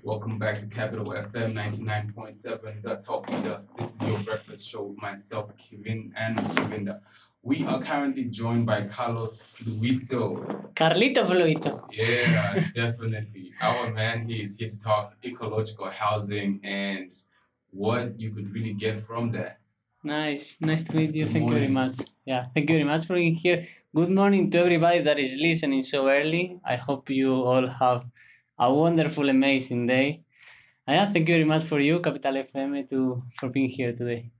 Welcome back to Capital FM 99.7, The Top Leader. This is your breakfast show with myself, Kevin and Kevinda. We are currently joined by Carlos Fluito. Carlito Fluito. Yeah, definitely. Our man, he is here to talk ecological housing and what you could really get from that. Nice to meet you. Good Thank you very morning. much. Yeah, thank you very much for being here. Good morning to everybody that is listening so early. I hope you all have a wonderful, amazing day. And yeah, thank you very much for you, Capital FM, for being here today.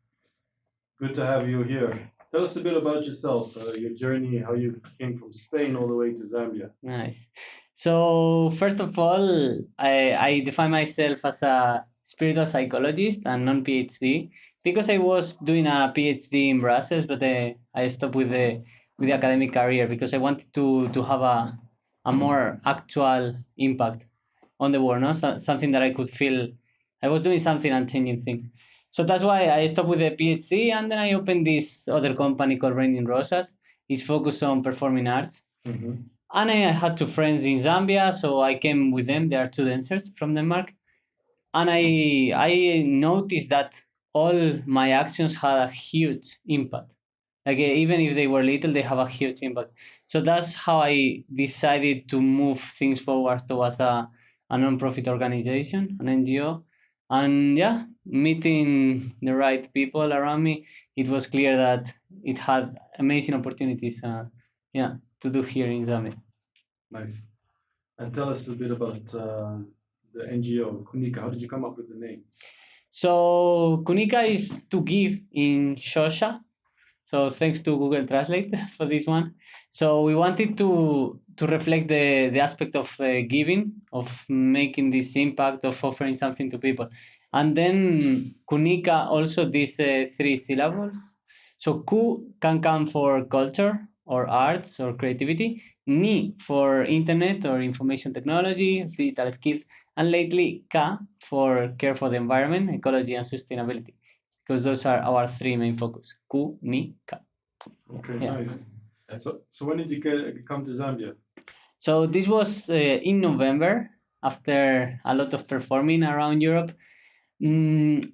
Good to have you here. Tell us a bit about yourself, your journey, how you came from Spain all the way to Zambia. Nice. So first of all, I define myself as a spiritual psychologist and non-PhD because I was doing a PhD in Brussels, but I stopped with the academic career because I wanted to have a more actual impact on the world, no? Something that I could feel I was doing something and changing things. So that's why I stopped with the PhD and then I opened this other company called Raining Rosas. It's focused on performing arts. Mm-hmm. And I had two friends in Zambia, so I came with them. They are two dancers from Denmark, and I noticed that all my actions had a huge impact. Like even if they were little, they have a huge impact. So that's how I decided to move things forward towards a non-profit organization, an NGO, and yeah, meeting the right people around me, it was clear that it had amazing opportunities. Yeah, to do here in Zambia. Nice. And tell us a bit about the NGO, KUNIKA. How did you come up with the name? So Kunika is to give in Shosha. So thanks to Google Translate for this one. So we wanted to reflect the aspect of giving, of making this impact, of offering something to people. And then Kunika also these three syllables. So Ku can come for culture or arts or creativity. Ni for internet or information technology, digital skills, and lately Ka for care for the environment, ecology, and sustainability, because those are our three main focus. Ku, ni, ka. Okay, Yeah. nice. So when did you come to Zambia? So this was in November after a lot of performing around Europe. Mm,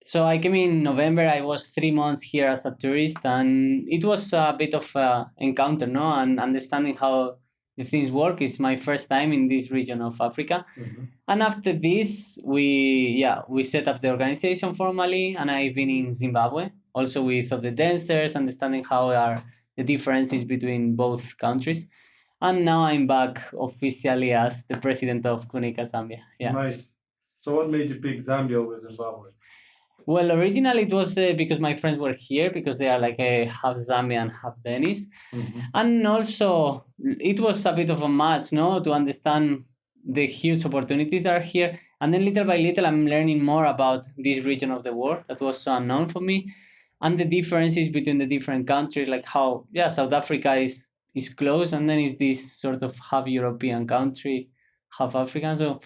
so I came in November. I was 3 months here as a tourist, and it was a bit of an encounter, no, and understanding how the things work. It's my first time in this region of Africa. Mm-hmm. And after this, we set up the organization formally, and I've been in Zimbabwe also with other dancers, understanding how are the differences between both countries. And now I'm back officially as the president of KUNIKA ZAMBIA. Yeah. Nice. So what made you pick Zambia over Zimbabwe? Well, originally it was because my friends were here because they are like a half Zambian, half Danish. Mm-hmm. And also it was a bit of a match, no, to understand the huge opportunities that are here. And then little by little, I'm learning more about this region of the world that was so unknown for me, and the differences between the different countries, like how, yeah, South Africa is close, and then is this sort of half European country, half African. So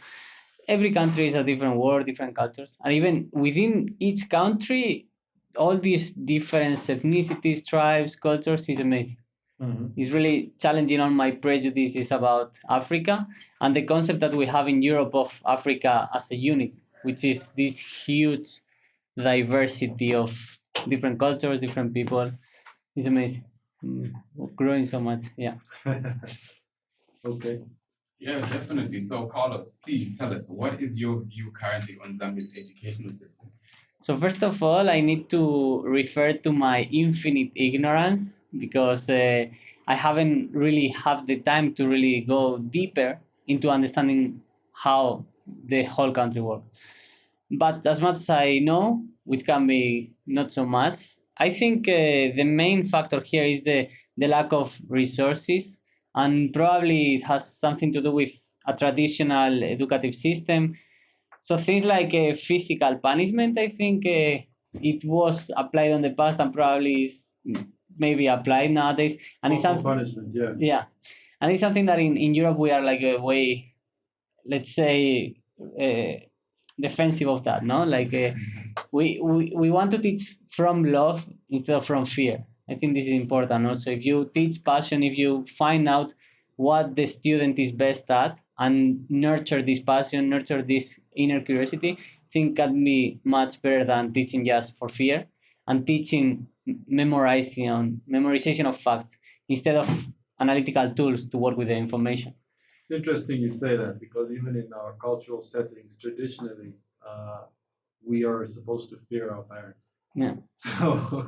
every country is a different world, different cultures, and even within each country, all these different ethnicities, tribes, cultures is amazing. Mm-hmm. It's really challenging all my prejudices about Africa and the concept that we have in Europe of Africa as a unit, which is this huge diversity of different cultures, different people. It's amazing. Mm, growing so much. Yeah. Okay. Yeah, definitely. So, Carlos, please tell us, what is your view currently on Zambia's educational system? So first of all, I need to refer to my infinite ignorance because I haven't really had the time to really go deeper into understanding how the whole country works. But as much as I know, which can be not so much, I think the main factor here is the lack of resources, and probably it has something to do with a traditional educative system. So things like physical punishment, I think it was applied in the past and probably is maybe applied nowadays. And it's Corporal something, punishment, yeah. yeah, and it's something that in Europe we are like a way, let's say, defensive of that, no? Like we want to teach from love instead of from fear. I think this is important also. If you teach passion, if you find out what the student is best at and nurture this passion, nurture this inner curiosity, I think can be much better than teaching just for fear and teaching memorization of facts instead of analytical tools to work with the information. It's interesting you say that because even in our cultural settings, traditionally, we are supposed to fear our parents. Yeah. So,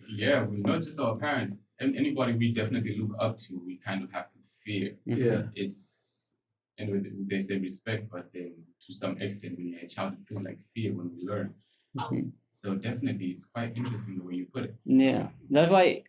Yeah, well, not just our parents, and anybody we definitely look up to, we kind of have to fear. yeah. It's, and they say respect, but then to some extent, when you're a child, it feels like fear when we learn. Mhm. So definitely, it's quite interesting the way you put it. Yeah, that's why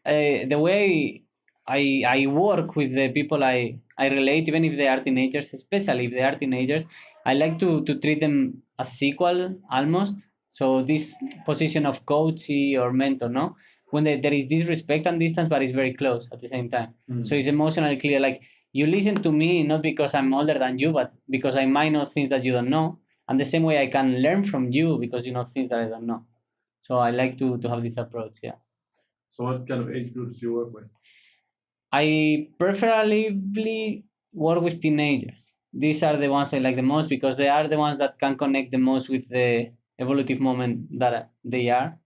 the way I work with the people I relate, even if they are teenagers, especially if they are teenagers, I like to treat them as equal almost. So this position of coachee or mentor, no, when there is this respect and distance, but it's very close at the same time. So it's emotionally clear. Like you listen to me not because I'm older than you, but because I might know things that you don't know, and the same way I can learn from you because you know things that I don't know. So I like to have this approach. Yeah. So, what kind of age groups do you work with? I preferably work with teenagers. These are the ones I like the most because they are the ones that can connect the most with the evolutive moment that they are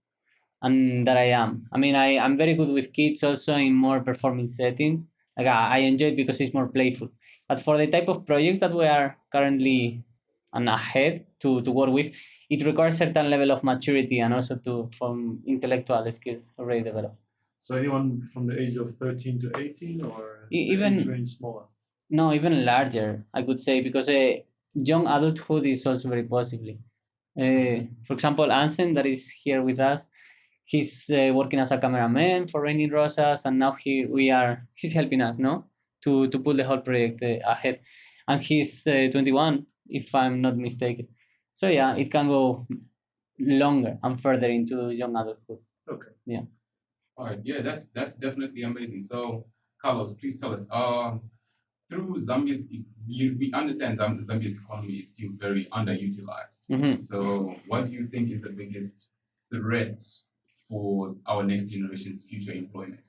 and that I am. I mean, I'm very good with kids also in more performing settings. Like I enjoy it because it's more playful. But for the type of projects that we are currently and ahead to work with, it requires certain level of maturity and also to from intellectual skills already developed. So, anyone from the age of 13 to 18, or is the Even age range smaller? No, even larger, I could say, because young adulthood is also very possibly. For example, Ansen, that is here with us, he's working as a cameraman for Raining Rosas, and now he's helping us, no, to pull the whole project ahead. And he's 21, if I'm not mistaken. So yeah, it can go longer and further into young adulthood. Okay. Yeah. All right, yeah, that's definitely amazing. So, Carlos, please tell us, through Zambia's, we understand Zambia's economy is still very underutilized. Mhm. So, what do you think is the biggest threat for our next generation's future employment?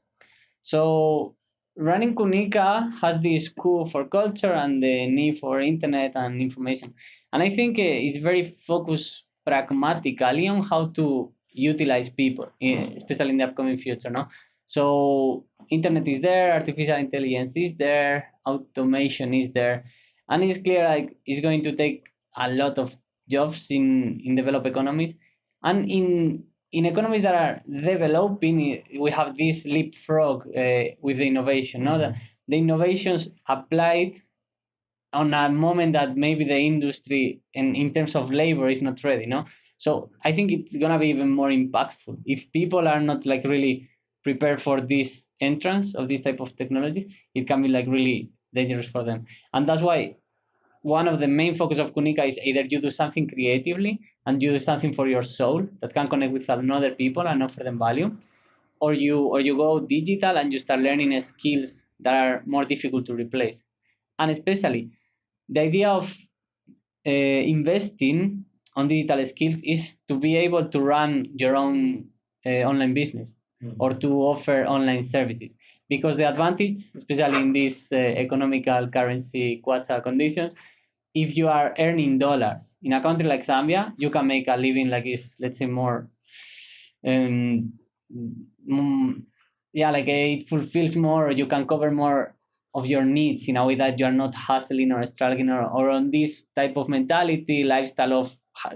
So running Kunika has this school for culture and the need for internet and information. And I think it's very focused pragmatically on how to utilize people, especially in the upcoming future. No, so internet is there, artificial intelligence is there, automation is there, and it's clear like it's going to take a lot of jobs in developed economies, and in economies that are developing, we have this leapfrog with the innovation. No, the innovations applied on a moment that maybe the industry in terms of labor is not ready. No, so I think it's gonna be even more impactful if people are not like really prepared for this entrance of this type of technologies. It can be like really dangerous for them, and that's why one of the main focus of Kunika is either you do something creatively and you do something for your soul that can connect with another people and offer them value, or you go digital and you start learning skills that are more difficult to replace. And especially the idea of investing on digital skills is to be able to run your own online business or to offer online services, because the advantage, especially in these economical currency quota conditions, if you are earning dollars in a country like Zambia, you can make a living like is, let's say, more um, mm, yeah, like it fulfills more, you can cover more of your needs in a way that you are not hustling or struggling or on this type of mentality lifestyle of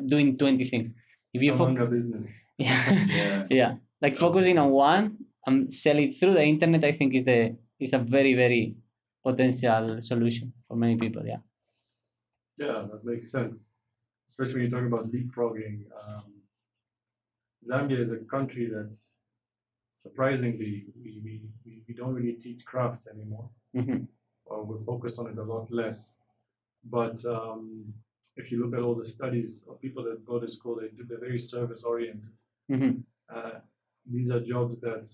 doing 20 things. If you Manga business. yeah, Yeah. yeah, like focusing on one and sell it through the internet, I think is a very very potential solution for many people. Yeah. Yeah, that makes sense. Especially when you're talking about leapfrogging. Zambia is a country that surprisingly we don't really teach crafts anymore, Mhm. or we're focused on it a lot less. But if you look at all the studies of people that go to school, they're very service oriented. Mhm. Uh, these are jobs that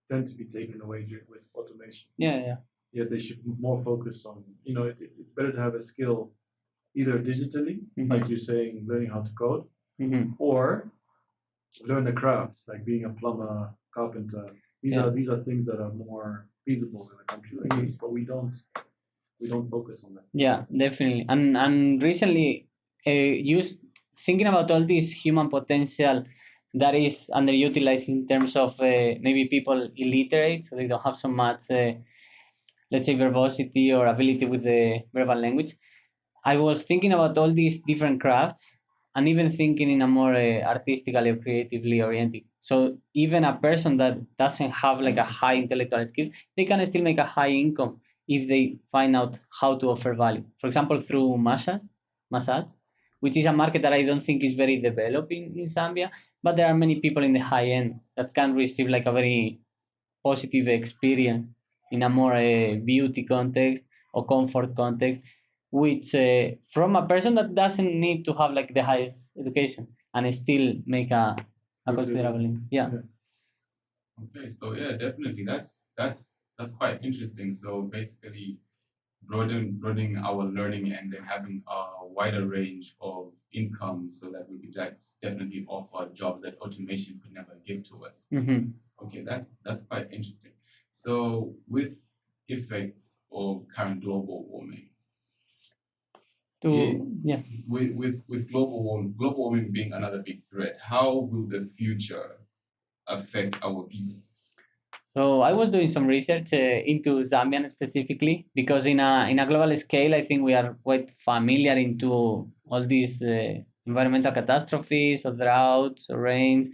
tend to be taken away with automation. Yeah, yeah. Yet they should more focus on, it's better to have a skill either digitally, Mhm. like you're saying, learning how to code, Mhm. or learn a craft, like being a plumber, carpenter. These Yeah. are things that are more feasible in a country like this, but we don't focus on that. Yeah, definitely. And recently, use thinking about all this human potential that is underutilized in terms of maybe people illiterate, so they don't have so much, let's say, verbosity or ability with the verbal language. I was thinking about all these different crafts and even thinking in a more artistically or creatively oriented. So even a person that doesn't have like a high intellectual skills, they can still make a high income if they find out how to offer value. For example, through massage, which is a market that I don't think is very developing in Zambia, but there are many people in the high end that can receive like a very positive experience in a more beauty context or comfort context, which from a person that doesn't need to have like the highest education and still make a considerable income. Yeah. Okay, so yeah, definitely that's quite interesting. So basically, broadening our learning and then having a wider range of income so that we could like definitely offer jobs that automation could never give to us. Mm-hmm. Okay, that's quite interesting. So with effects of current global warming, Yeah. with global warming being another big threat, how will the future affect our people? So I was doing some research into Zambian specifically because in a global scale, I think we are quite familiar into all these environmental catastrophes or droughts or rains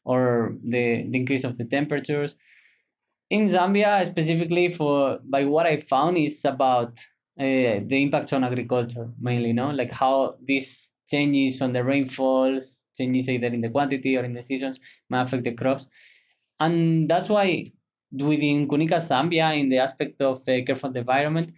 or the increase of the temperatures. In Zambia, specifically, for by what I found is about the impacts on agriculture mainly, no, like how these changes on the rainfalls, changes either in the quantity or in the seasons, may affect the crops, and that's why within KUNIKA Zambia, in the aspect of care for the environment,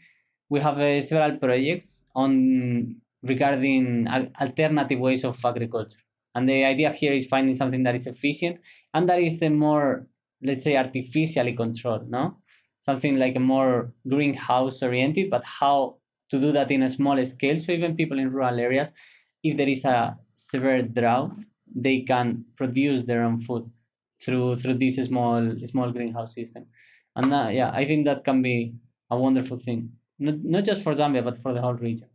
we have several projects on regarding alternative ways of agriculture. And the idea here is finding something that is efficient and that is a more, let's say, artificially controlled, no? Something like a more greenhouse oriented, but how to do that in a small scale. So even people in rural areas, if there is a severe drought, they can produce their own food through this small greenhouse system. And yeah, I think that can be a wonderful thing, not just for Zambia but for the whole region.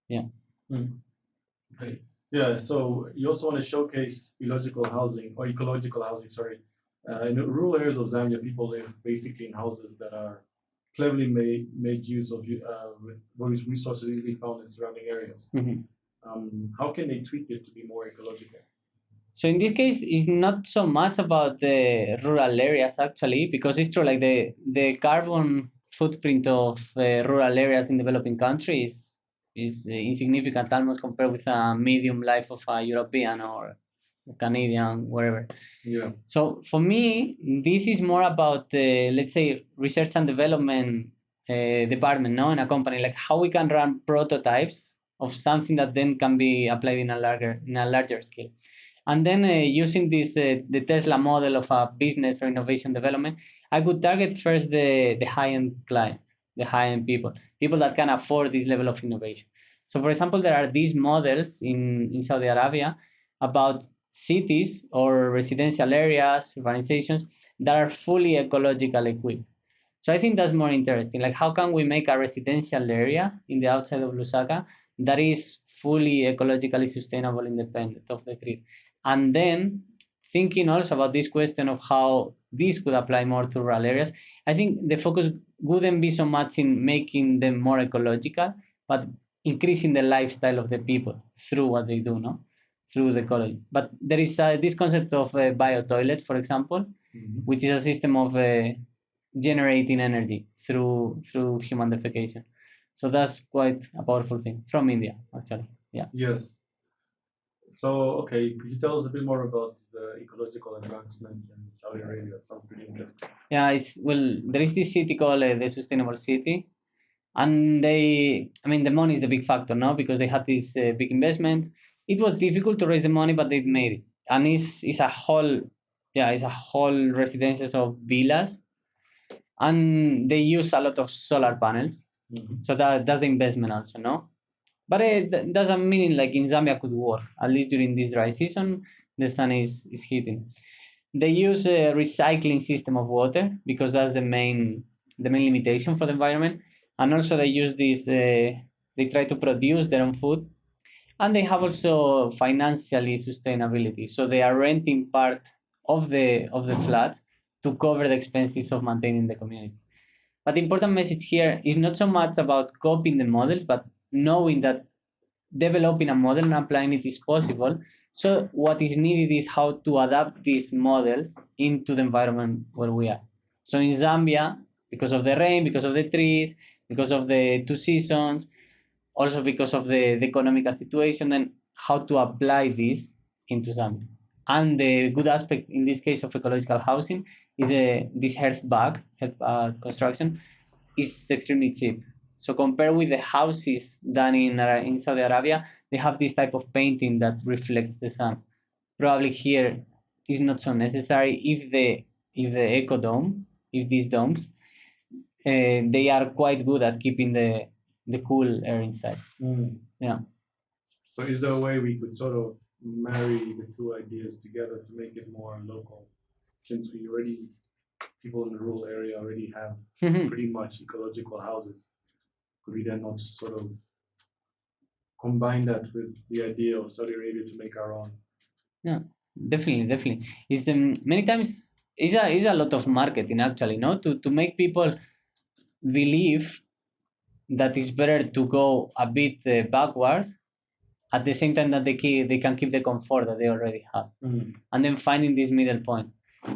Yeah. Okay. Yeah, so you also want to showcase ecological housing, sorry. In rural areas of Zambia, people live basically in houses that are cleverly made use of resources easily found in surrounding areas. Mm-hmm. How can they tweak it to be more ecological? So in this case, it's not so much about the rural areas actually, because it's true, like the carbon footprint of rural areas in developing countries is insignificant almost compared with a medium life of a European or Canadian, wherever. Yeah. So for me, this is more about the, let's say, research and development department, no, in a company, like how we can run prototypes of something that then can be applied in a larger scale. And then using this the Tesla model of a business or innovation development, I could target first the high-end clients, the high-end people that can afford this level of innovation. So for example, there are these models in Saudi Arabia about cities or residential areas, urbanizations that are fully ecological equipped. So I think that's more interesting. Like, how can we make a residential area in the outside of Lusaka that is fully ecologically sustainable, independent of the grid? And then thinking also about this question of how this could apply more to rural areas, I think the focus wouldn't be so much in making them more ecological, but increasing the lifestyle of the people through what they do, no? Through the ecology. But there is this concept of bio toilet, for example, which is a system of generating energy through human defecation. So that's quite a powerful thing from India, actually. Yeah. Yes. So, okay, could you tell us a bit more about the ecological advancements in Saudi Arabia? That sounds pretty interesting. Yeah, there is this city called the Sustainable City, and I mean, the money is the big factor, no? Because they had this big investment. It was difficult to raise the money, but they made it, and it's a whole, yeah, it's a whole residences of villas, and they use a lot of solar panels. So that's the investment also, no? But it doesn't mean like in Zambia could work. At least during this dry season, the sun is hitting. They use a recycling system of water because that's the main limitation for the environment. And also they use this, they try to produce their own food, and they have also financially sustainability. So they are renting part of the flat to cover the expenses of maintaining the community. But the important message here is not so much about copying the models, but knowing that developing a model and applying it is possible. So what is needed is how to adapt these models into the environment where we are. So in Zambia, because of the rain, because of the trees, because of the two seasons, also because of the economical situation, and how to apply this into Zambia. And the good aspect in this case of ecological housing is this earth construction is extremely cheap. So compared with the houses done in Saudi Arabia, they have this type of painting that reflects the sun. Probably here is not so necessary if the eco dome, if these domes, they are quite good at keeping the cool air inside. Mm. Yeah. So is there a way we could sort of marry the two ideas together to make it more local? Since we already, people in the rural area already have pretty much ecological houses, could we then not sort of combine that with the idea of Saudi Arabia to make our own? Yeah, definitely. It's many times is a lot of marketing actually, no, to make people believe that it's better to go a bit backwards at the same time that they can keep the comfort that they already have, and then finding this middle point.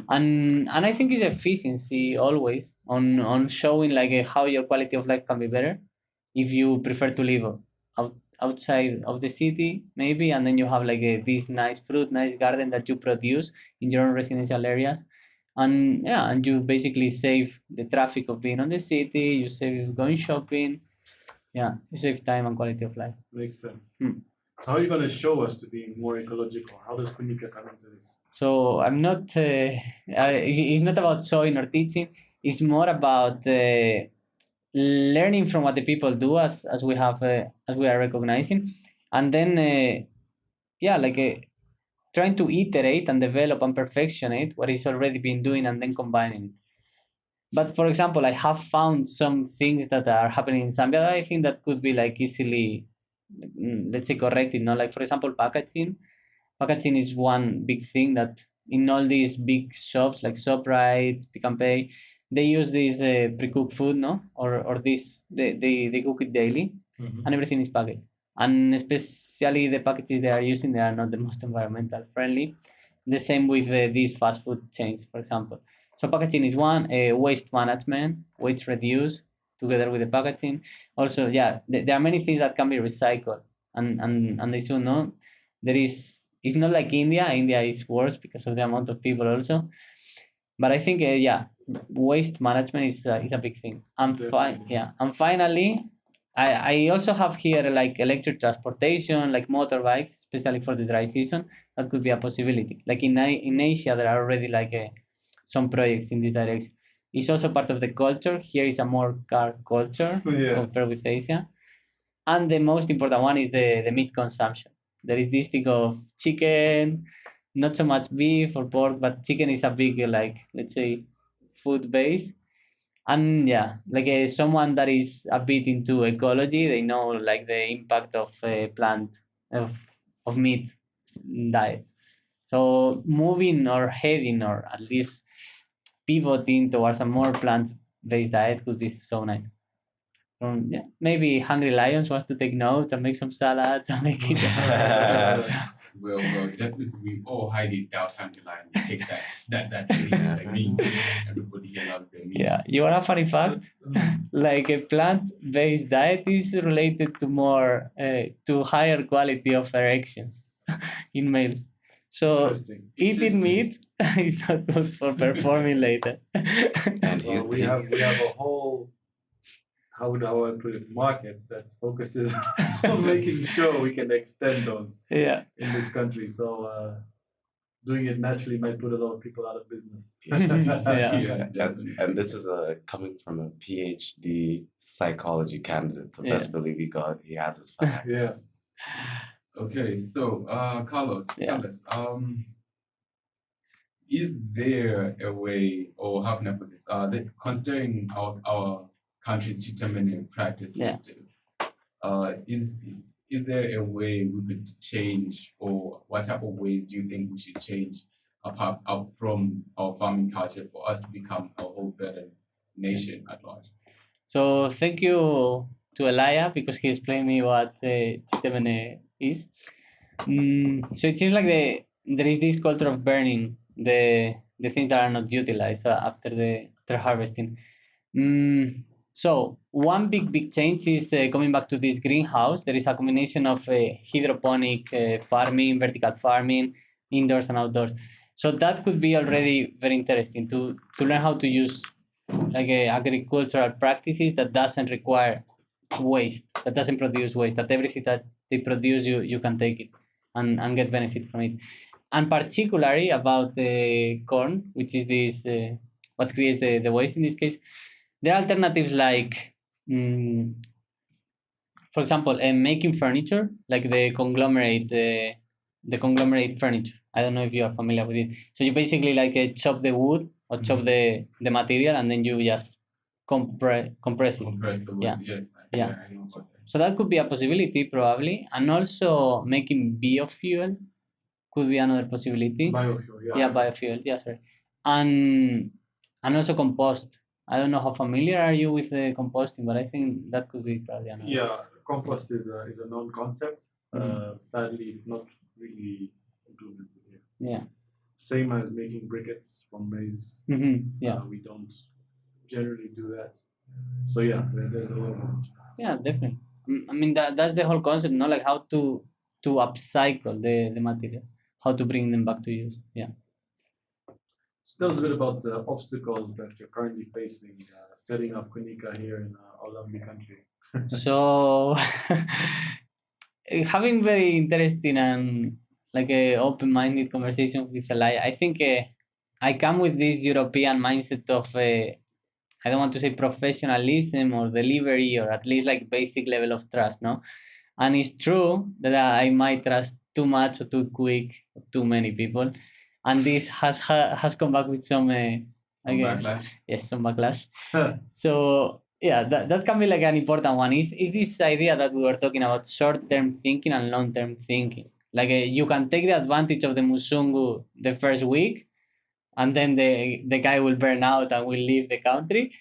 And I think it's efficiency always on showing like how your quality of life can be better if you prefer to live outside of the city maybe, and then you have like this nice fruit, nice garden that you produce in your own residential areas. And yeah, and you basically save the traffic of being on the city, you save going shopping. Yeah, you save time and quality of life. Makes sense. Hmm. So how are you going to show us to be more ecological? How does KUNIKA come into this? So I'm not. It's not about showing or teaching. It's more about learning from what the people do, as we have as we are recognizing, and then yeah, like trying to iterate and develop and perfectionate what is already been doing, and then combining it. But for example, I have found some things that are happening in Zambia that I think that could be like easily, let's say, corrected. No, like for example, packaging. Packaging is one big thing that in all these big shops like ShopRite, Pick and Pay, they use this pre-cooked food, no, or this they cook it daily, and everything is packaged. And especially the packages they are using, they are not the most environmental friendly. The same with these fast food chains, for example. So packaging is one. Waste management, waste reduce together with the packaging. Also, yeah, there are many things that can be recycled, and they should know there is. It's not like India. India is worse because of the amount of people also. But I think yeah, waste management is a big thing. And yeah, and finally, I also have here like electric transportation, like motorbikes, especially for the dry season. That could be a possibility. Like in Asia, there are already like some projects in this direction. It's also part of the culture. Here is a more car culture compared with Asia. And the most important one is the meat consumption. There is this thing of chicken, not so much beef or pork, but chicken is a big, like, let's say, food base. And yeah, like someone that is a bit into ecology, they know like the impact of plant of meat diet. So moving or heading or at least pivoting towards a more plant-based diet could be so nice. Yeah, maybe Hungry Lions wants to take notes and make some salads and make it. Well, definitely, we all highly doubt Hungry Lion will take that serious. Like me, everybody here loves their meat. Yeah, you want a funny fact? Like a plant-based diet is related to more to higher quality of erections in males. So eating meat is not good for performing later. And we have a whole, how would I put it, market that focuses on making sure we can extend those Yeah. in this country. So doing it naturally might put a lot of people out of business. And this is coming from a PhD psychology candidate, so best believe he has his facts. Yeah. Okay, so Carlos, tell us, is there a way, or how can I put this? Considering our country's determinate practice Yeah. system, uh, is is there a way we could change, or what type of ways do you think we should change apart up from our farming culture for us to become a whole better nation at large? So thank you to Elia because he explained me what Chitemene is. So it seems like there is this culture of burning the things that are not utilized after harvesting. So one big change is coming back to this greenhouse. There is a combination of hydroponic farming, vertical farming, indoors and outdoors. So that could be already very interesting to learn how to use like agricultural practices that doesn't require waste, that doesn't produce waste, that everything that they produce you can take it and get benefit from it. And particularly about the corn, which is this what creates the waste in this case, there are alternatives like for example making furniture, like the conglomerate furniture. I don't know if you are familiar with it. So you basically like chop the wood or chop the material and then you just compress it. Compress the wood, Yeah. yes. Yeah. I know about that. So that could be a possibility probably, and also making biofuel could be another possibility. Biofuel, yeah. Yeah, biofuel. Yeah, sorry. And also compost. I don't know how familiar are you with the composting, but I think that could be probably another. Yeah, compost is a known concept. Sadly, it's not really implemented here. Yeah. Same as making briquettes from maize. Yeah. We don't generally do that. So yeah, there's a lot of. Yeah, definitely. I mean that's the whole concept, no? Like how to upcycle the material, how to bring them back to use. Yeah. So tell us a bit about the obstacles that you're currently facing setting up KUNIKA here in our lovely country. So having very interesting and like a open-minded conversation with Elia, I think I come with this European mindset of I don't want to say professionalism or delivery or at least like basic level of trust, no? And it's true that I might trust too much or too quick too many people, and this has come back with some again, Backlash. yes, some backlash. So yeah, that can be like an important one. Is this idea that we were talking about short term thinking and long term thinking? Like you can take the advantage of the musungu the first week, and then the guy will burn out and will leave the country.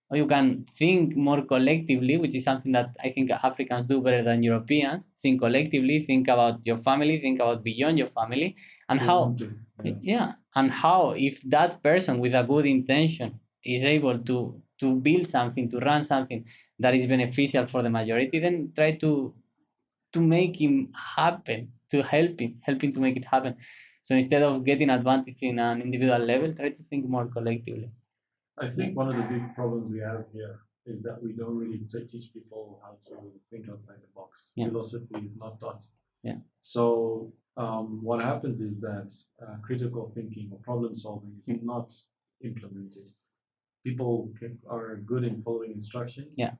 Or you can think more collectively, which is something that I think Africans do better than Europeans. Think collectively, think about your family, think about beyond your family, and how, yeah, and how if that person with a good intention is able to build something, to run something that is beneficial for the majority, then try to make him happen, to help him to make it happen. So instead of getting advantage in an individual level, try to think more collectively. I think one of the big problems we have here is that we don't really teach people how to think outside the box. Yeah. Philosophy is not taught. Yeah. So what happens is that critical thinking or problem solving is not implemented. People are good in following instructions, Yeah.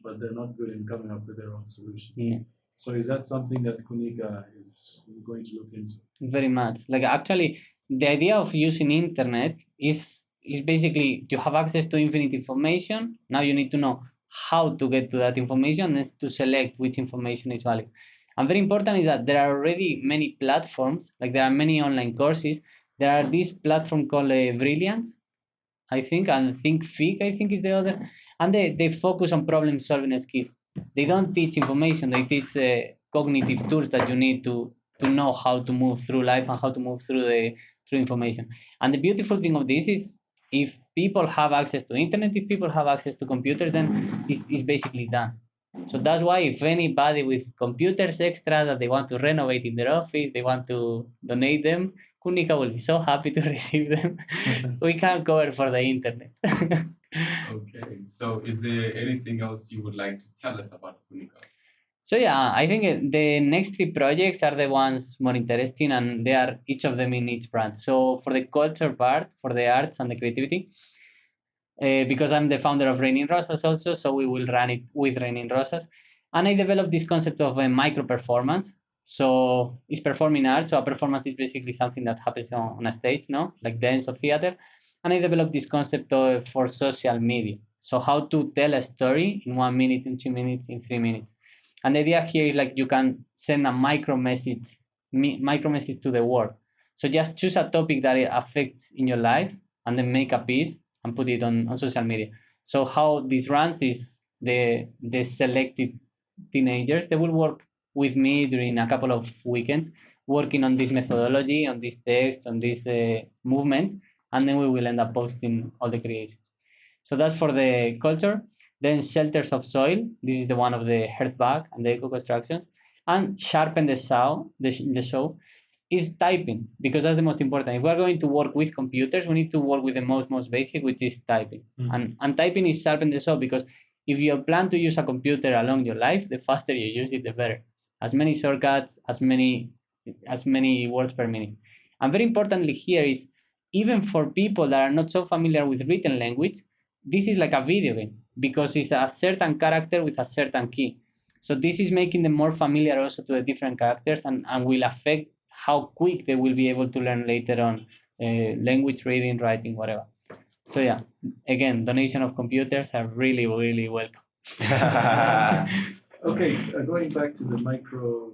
but they're not good in coming up with their own solutions. Yeah. So is that something that KUNIKA is going to look into? Very much. Like actually, the idea of using internet is basically you have access to infinite information. Now you need to know how to get to that information and to select which information is valid. And very important is that there are already many platforms, like there are many online courses. There are this platform called Brilliance, I think, and ThinkFig, I think is the other. And they focus on problem solving skills. They don't teach information, they teach cognitive tools that you need to know how to move through life and how to move through information. And the beautiful thing of this is if people have access to internet, if people have access to computers, then it's basically done. So that's why if anybody with computers extra that they want to renovate in their office, they want to donate them, KUNIKA will be so happy to receive them. We can't cover for the internet. Okay. So is there anything else you would like to tell us about KUNIKA? So yeah, I think the next three projects are the ones more interesting, and they are each of them in each brand. So for the culture part, for the arts and the creativity, because I'm the founder of Raining Rosas also, so we will run it with Raining Rosas. And I developed this concept of micro performance. So it's performing art. So a performance is basically something that happens on a stage, no, like dance or theater. And I developed this concept for social media. So how to tell a story in 1 minute, in 2 minutes, in 3 minutes. And the idea here is like you can send a micro message to the world. So just choose a topic that it affects in your life and then make a piece and put it on social media. So how this runs is the selected teenagers, they will work with me during a couple of weekends, working on this methodology, on this text, on this movement, and then we will end up posting all the creations. So that's for the culture. Then shelters of soil. This is the one of the earthbag and the eco constructions. And sharpen the show is typing, because that's the most important. If we're going to work with computers, we need to work with the most basic, which is typing. And typing is sharpen the show, because if you plan to use a computer along your life, the faster you use it, the better. As many shortcuts, as many words per minute. And very importantly here is, even for people that are not so familiar with written language, this is like a video game, because it's a certain character with a certain key. So this is making them more familiar also to the different characters, and will affect how quick they will be able to learn later on language, reading, writing, whatever. So yeah, again, donation of computers are really welcome. Okay, going back to the micro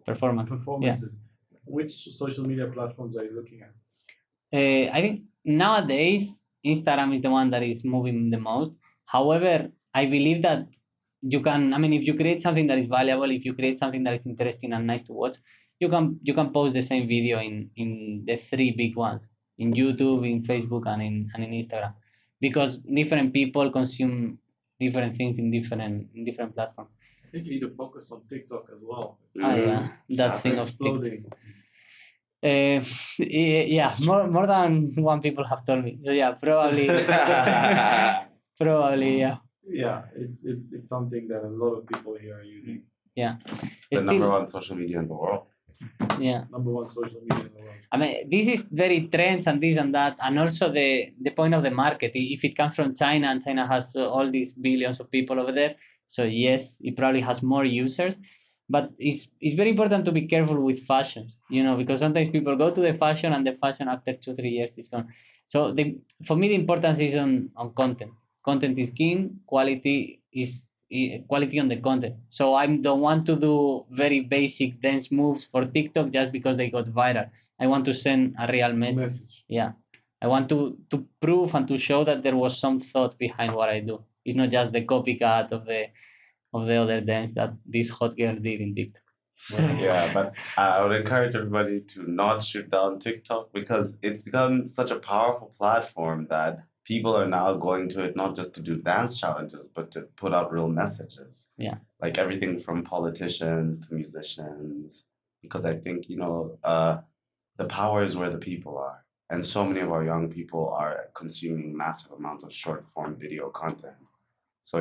Performance. performances, which social media platforms are you looking at? I think nowadays Instagram is the one that is moving the most. However, I believe that you can. I mean, if you create something that is valuable, if you create something that is interesting and nice to watch, you can post the same video in the three big ones, in YouTube, in Facebook, and in Instagram, because different people consume different things in different platforms. I think you need to focus on TikTok as well. Ah, yeah, that It's thing of TikTok. exploding. Yeah, more than one people have told me. So yeah, probably, probably, yeah, Yeah, it's something that a lot of people here are using. yeah. It's the Still, number one social media in the world. yeah. Number one social media in the world. I mean, this is very trends and this and that, and also the point of the market. If it comes from China, and China has all these billions of people over there, so yes, it probably has more users. But it's very important to be careful with fashions, because sometimes people go to the fashion, and the fashion after 2 3 years is gone. So for me, the importance is on content. Content is king. Quality is quality on the content. So I don't want to do very basic dance moves for TikTok just because they got viral. I want to send a real message. Yeah. I want to prove and to show that there was some thought behind what I do. It's not just the copycat of the other dance that this hot girl did in TikTok. Yeah, but I would encourage everybody to not shoot down TikTok, because it's become such a powerful platform that people are now going to it not just to do dance challenges, but to put out real messages. Yeah. Like everything from politicians to musicians, because I think, the power is where the people are. And so many of our young people are consuming massive amounts of short form video content. So,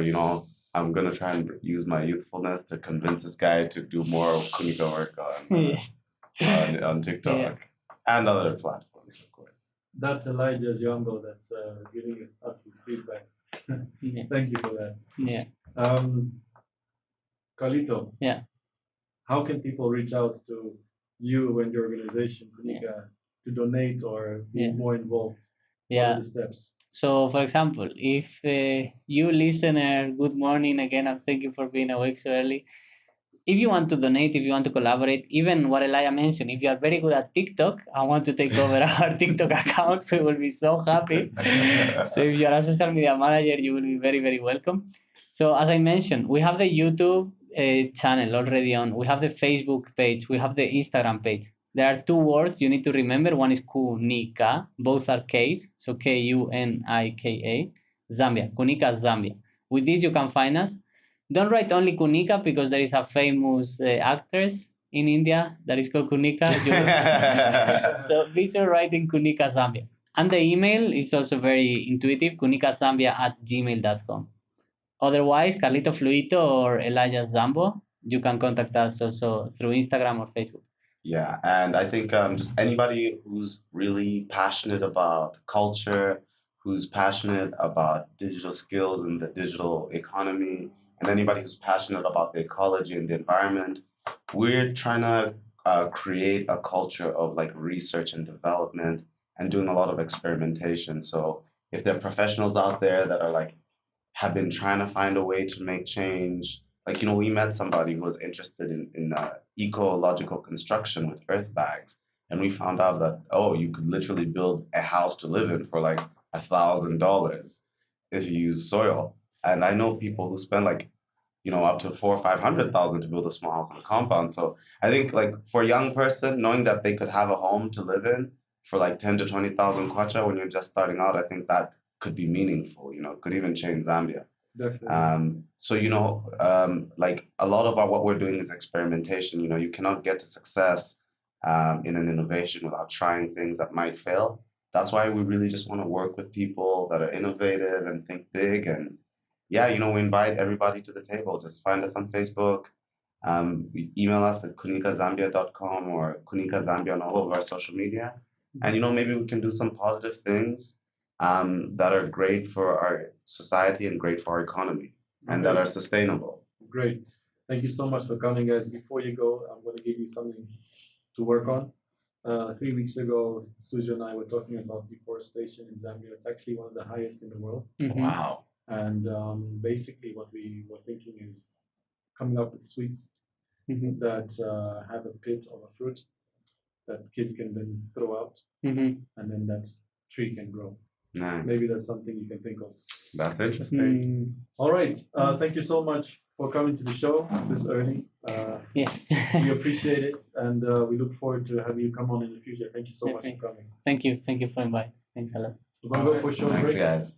I'm gonna try and use my youthfulness to convince this guy to do more KUNIKA work on TikTok and other platforms, of course. That's Elijah's Yongo that's giving us his feedback. Thank you for that. Yeah. Carlito. Yeah. How can people reach out to you and your organization, KUNIKA, to donate or be more involved? What are the steps? So, for example, if you listener, good morning again, and thank you for being awake so early. If you want to donate, if you want to collaborate, even what Elijah mentioned, if you are very good at TikTok, I want to take over our TikTok account. We will be so happy. So if you are a social media manager, you will be very welcome. So as I mentioned, we have the YouTube channel already on. We have the Facebook page. We have the Instagram page. There are two words you need to remember. One is KUNIKA. Both are K's. So KUNIKA. Zambia. KUNIKA Zambia. With this, you can find us. Don't write only KUNIKA, because there is a famous actress in India that is called KUNIKA. So be sure writing KUNIKA Zambia. And the email is also very intuitive, kunikazambia@gmail.com. Otherwise, Carlito Fluito or Elijah Zambo, you can contact us also through Instagram or Facebook. Yeah, and I think just anybody who's really passionate about culture, who's passionate about digital skills and the digital economy, and anybody who's passionate about the ecology and the environment, we're trying to create a culture of like research and development and doing a lot of experimentation. So if there are professionals out there that are like have been trying to find a way to make change, like we met somebody who was interested in ecological construction with earth bags, and we found out that you could literally build a house to live in for like $1,000 if you use soil. And I know people who spend like up to 400,000 or 500,000 to build a small house on a compound. So I think like for a young person, knowing that they could have a home to live in for like 10 to 20,000 kwacha when you're just starting out, I think that could be meaningful. Could even change Zambia. Definitely. So like a lot of what we're doing is experimentation. You cannot get to success in an innovation without trying things that might fail. That's why we really just want to work with people that are innovative and think big. And yeah, we invite everybody to the table. Just find us on Facebook. Email us at kunikazambia.com or Kunika Zambia on all of our social media. And maybe we can do some positive things that are great for our society and great for our economy and that are sustainable. Great. Thank you so much for coming, guys. Before you go, I'm going to give you something to work on. 3 weeks ago, Suja and I were talking about deforestation in Zambia. It's actually one of the highest in the world. Wow. And basically, what we were thinking is coming up with sweets that have a pit of a fruit that kids can then throw out, and then that tree can grow. Nice. Maybe that's something you can think of. That's interesting. All right. Thank you so much for coming to the show this early. Yes. We appreciate it, and we look forward to having you come on in the future. Thank you so much for coming. Thank you for inviting. Thanks a lot. We're going to go for a short Thanks, break. guys.